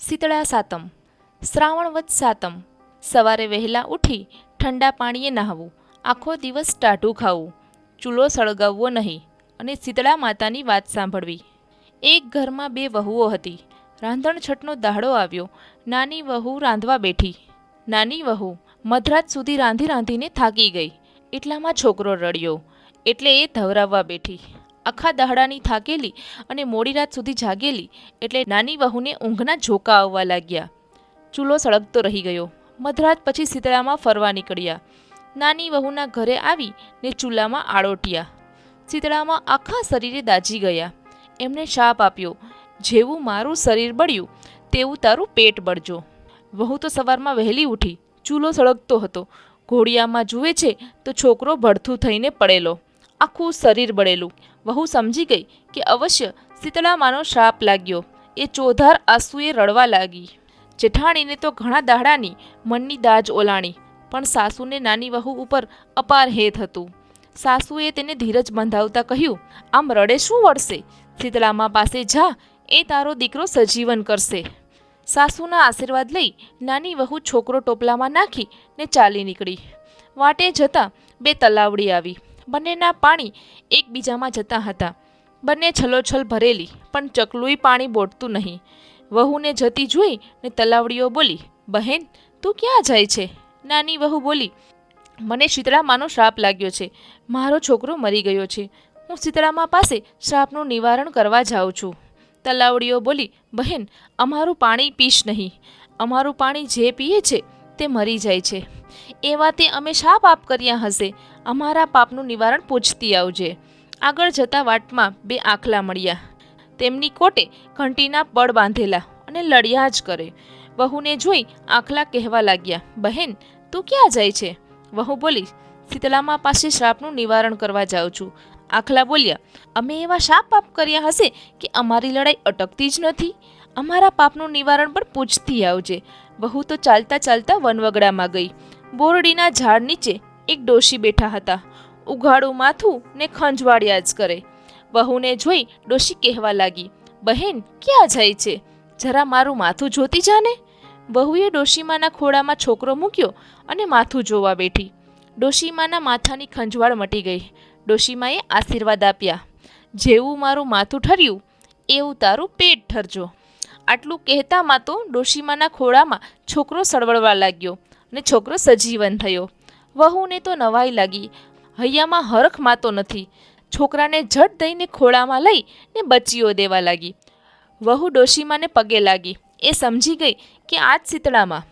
શીતળા સાતમ. શ્રાવણ વદ સાતમ. સવારે વહેલા ઉઠી ઠંડા પાણીએ નહાવું, આખો દિવસ ટાઢું ખાવું, ચૂલો સળગાવવો નહીં અને શીતળા માતાની વાત સાંભળવી. એક ઘરમાં બે વહુઓ હતી. રાંધણછટનો દાડો આવ્યો. નાની વહુ રાંધવા બેઠી. નાની વહુ મધરાત સુધી રાંધી રાંધીને થાકી ગઈ. એટલામાં છોકરો રડ્યો એટલે એ ધવરાવવા બેઠી. આખા દહાડાની થાકેલી અને મોડી રાત સુધી જાગેલી એટલે નાની વહુને ઊંઘના ઝોકા આવવા લાગ્યા. ચૂલો સળગતો રહી ગયો. મધરાત પછી શીતળામાં ફરવા નીકળ્યા. નાની વહુના ઘરે આવી ને ચૂલામાં આળોટ્યા. શીતળામાં આખા શરીરે દાઝી ગયા. એમણે શાપ આપ્યો, જેવું મારું શરીર બળ્યું તેવું તારું પેટ બળજો. વહુ તો સવારમાં વહેલી ઉઠી. ચૂલો સળગતો હતો. ઘોડિયામાં જુએ છે તો છોકરો ભડથું થઈને પડેલો, આખું શરીર બળેલું. વહુ સમજી ગઈ કે અવશ્ય શીતળામાનો શ્રાપ લાગ્યો. એ ચોધાર આંસુએ રડવા લાગી. જેઠાણીને તો ઘણા દાડાની મનની દાજ ઓલાણી, પણ સાસુને નાની વહુ ઉપર અપાર હેત હતું. સાસુએ તેને ધીરજ બંધાવતા કહ્યું, આમ રડે શું વળશે? શીતળામા પાસે જા, એ તારો દીકરો સજીવન કરશે. સાસુના આશીર્વાદ લઈ નાની વહુ છોકરો ટોપલામાં નાખી ને ચાલી નીકળી. વાટે જતાં બે તલાવડી આવી. બંનેના પાણી એકબીજામાં જતા હતા. બંને છલોછલ ભરેલી, પણ ચકલુંય પાણી બોટતું નહીં. વહુને જતી જોઈ ને તલાવડીઓ બોલી, બહેન તું ક્યાં જાય છે? નાની વહુ બોલી, મને શીતળામાનો શ્રાપ લાગ્યો છે. મારો છોકરો મરી ગયો છે. હું શીતળામા પાસે શ્રાપનું નિવારણ કરવા જાઉં છું. તલાવડીઓ બોલી, બહેન અમારું પાણી પીશ નહીં. અમારું પાણી જે પીએ છે તે મરી જાય છે. એ વાતે અમે શા પાપ કર્યા હશે? અમારા પાપનું નિવારણ પૂછતી આવજે. આગળ જતા વાટમાં બે આખલા મળ્યા. તેમની કોટે ઘંટીના પડ બાંધેલા અને લડ્યા જ કરે. વહુને જોઈ આખલા કહેવા લાગ્યા, બહેન તું ક્યાં જાય છે? વહુ બોલી, શીતળામા પાસે શ્રાપનું નિવારણ કરવા જાઉં છું. આખલા બોલ્યા, અમે એવા શા પાપ કર્યા હશે કે અમારી લડાઈ અટકતી જ નથી? અમારા પાપનું નિવારણ પણ પૂછતી આવજે. વહુ તો ચાલતા ચાલતા વનવગડામાં ગઈ. બોરડીના ઝાડ નીચે એક ડોશી બેઠા હતા. ઉઘાડું માથું ને ખંજવાળ્યા જ કરે. વહુને જોઈ ડોશી કહેવા લાગી, બહેન ક્યાં જાય છે? જરા મારું માથું જોતી જાને. વહુએ ડોશીમાના ખોળામાં છોકરો મૂક્યો અને માથું જોવા બેઠી. ડોશીમાના માથાની ખંજવાળ મટી ગઈ. ડોશીમાએ આશીર્વાદ આપ્યા, જેવું મારું માથું ઠર્યું એવું તારું પેટ ઠરજો. આટલું કહેતામાં તો ડોશીમાના ખોળામાં છોકરો સળવળવા લાગ્યો અને છોકરો સજીવન થયો. વહુને તો નવાઈ લાગી. હૈયામાં હરખ માતો નથી. છોકરાને ઝટ દઈને ખોળામાં લઈ ને બચીઓ દેવા લાગી. વહુ ડોશીમાને પગે લાગી. એ સમજી ગઈ કે આ જ શીતળામાં.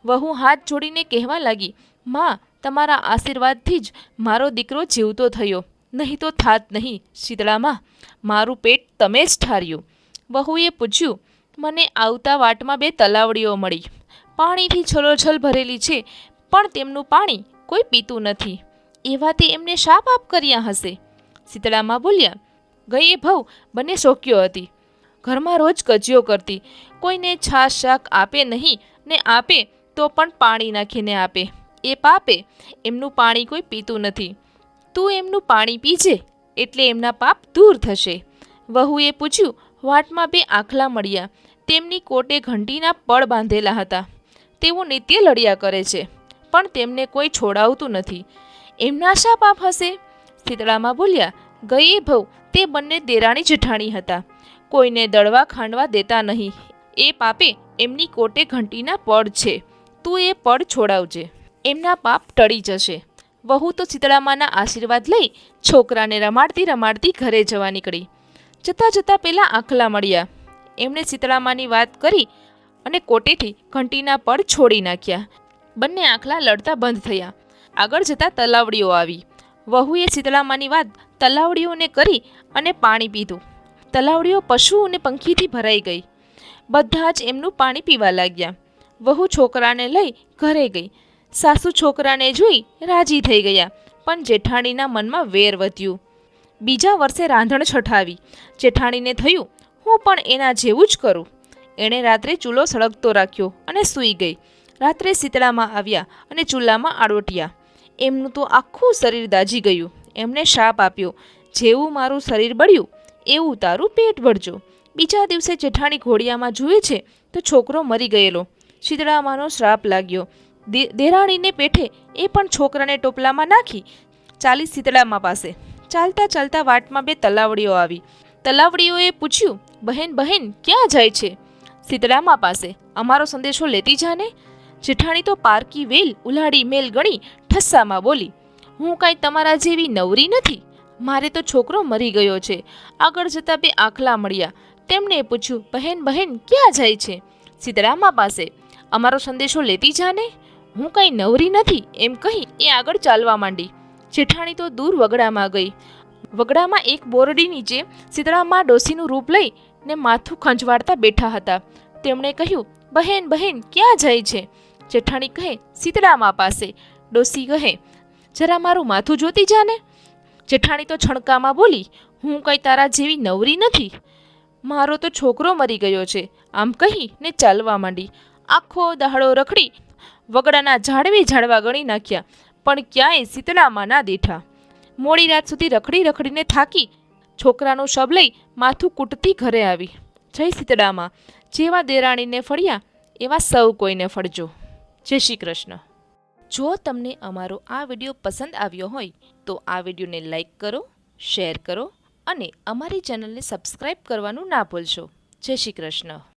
વહુ હાથ જોડીને કહેવા લાગી, માં તમારા આશીર્વાદથી જ મારો દીકરો જીવતો થયો, નહીં તો થાત નહીં. શીતળામાં મારું પેટ તમે જ ઠાર્યું. વહુએ પૂછ્યું, મને આવતા વાટમાં બે તલાવડીઓ મળી. પાણીથી છલોછલ ભરેલી છે, પણ તેમનું પાણી કોઈ પીતું નથી. એવા તે એમને શા પાપ કર્યા હશે? શીતળામાં બોલ્યા, ગઈ ભવ બંને શોક્યો હતી. ઘરમાં રોજ કજિયો કરતી. કોઈને છાશ શાક આપે નહીં, ને આપે તો પણ પાણી નાખીને આપે. એ પાપે એમનું પાણી કોઈ પીતું નથી. તું એમનું પાણી પીજે એટલે એમના પાપ દૂર થશે. વહુએ પૂછ્યું, વાટમાં બે આખલા મળ્યા. તેમની કોટે ઘંટીના પડ બાંધેલા હતા. તેઓ નિત્ય લડ્યા કરે છે, પણ તેમને કોઈ છોડાવતું નથી. એમના શા પાપ હશે? શીતળામાં બોલ્યા, ગયે ભવ તે બંને દેરાણી જેઠાણી હતા. કોઈને દળવા ખાંડવા દેતા નહીં. એ પાપે એમની કોટે ઘંટીના પડ છે. તું એ પડ છોડાવજે, એમના પાપ ટળી જશે. વહુ તો શીતળામાના આશીર્વાદ લઈ છોકરાને રમાડતી રમાડતી ઘરે જવા નીકળી. જતાં જતાં પેલા આખલા મળ્યા. એમણે શીતળામાની વાત કરી અને કોટેથી ઘંટીના પડ છોડી નાખ્યા. બંને આખલા લડતા બંધ થયા. આગળ જતાં તલાવડીઓ આવી. વહુએ શીતળામાની વાત તલાવડીઓને કરી અને પાણી પીધું. તલાવડીઓ પશુ અને પંખીથી ભરાઈ ગઈ. બધા જ એમનું પાણી પીવા લાગ્યા. વહુ છોકરાને લઈ ઘરે ગઈ. સાસુ છોકરાને જોઈ રાજી થઈ ગયા, પણ જેઠાણીના મનમાં વેર વધ્યું. બીજા વર્ષે રાંધણ છઠાવી. જેઠાણીને થયું, હું પણ એના જેવું જ કરું. એણે રાત્રે ચૂલો સળગતો રાખ્યો અને સૂઈ ગઈ. રાત્રે શીતળામાં આવ્યા અને ચૂલામાં આડોટ્યા. એમનું તો આખું શરીર દાઝી ગયું. એમને શાપ આપ્યો, જેવું મારું શરીર બળ્યું એવું તારું પેટ બળજો. બીજા દિવસે જેઠાણી ઘોડિયામાં જુએ છે તો છોકરો મરી ગયેલો. શીતળામાનો શ્રાપ લાગ્યો. દેરાણીને પેઠે એ પણ છોકરાને ટોપલામાં નાખી ચાલી શીતળામા પાસે. ચાલતા ચાલતા વાટમાં બે તલાવડીઓ આવી. તલાવડીઓએ પૂછ્યું, બહેન બહેન ક્યાં જાય છે? શીતળામા પાસે. અમારો સંદેશો લેતી જાને. જેઠાણી તો પારકી વેલ ઉલાડી મેલ ગણી ઠસ્સામાં બોલી, હું કાંઈ તમારા જેવી નવરી નથી. મારે તો છોકરો મરી ગયો છે. આગળ જતા બે આખલા મળ્યા. તેમણે પૂછ્યું, બહેન બહેન ક્યાં જાય છે? શીતળામા પાસે. અમારો સંદેશો લેતી જાને. હું કાંઈ નવરી નથી એમ કહી એ આગળ ચાલવા માંડી. જેઠાણી તો દૂર વગડામાં ગઈ. વગડામાં એક બોરડી નીચે શીતળામા ડોસીનું રૂપ લઈ ને માથું ખંજવાળતા બેઠા હતા. તેમણે કહ્યું, બહેન બહેન ક્યાં જાય છે? જેઠાણી કહે, શીતળામા પાસે. ડોસી કહે, જરા મારું માથું જોતી જાને. જેઠાણી તો છણકામાં બોલી, હું કંઈ તારા જેવી નવરી નથી. મારો તો છોકરો મરી ગયો છે. આમ કહી ને ચાલવા માંડી. આખો દાડો રખડી વગડાના ઝાડવા ગણી નાખ્યા, પણ ક્યાંય શીતળામાં ના દેઠા. મોડી રાત સુધી રખડીને થાકી છોકરાનું શબ લઈ માથું કૂટતી ઘરે આવી. જય શીતળામાં. જેવા દેરાણીને ફળ્યા એવા સૌ કોઈને ફળજો. જય શ્રી કૃષ્ણ. જો તમને અમારો આ વિડીયો પસંદ આવ્યો હોય તો આ વિડીયોને લાઈક કરો, શેર કરો અને અમારી ચેનલને સબસ્ક્રાઈબ કરવાનું ના ભૂલશો. જય શ્રી કૃષ્ણ.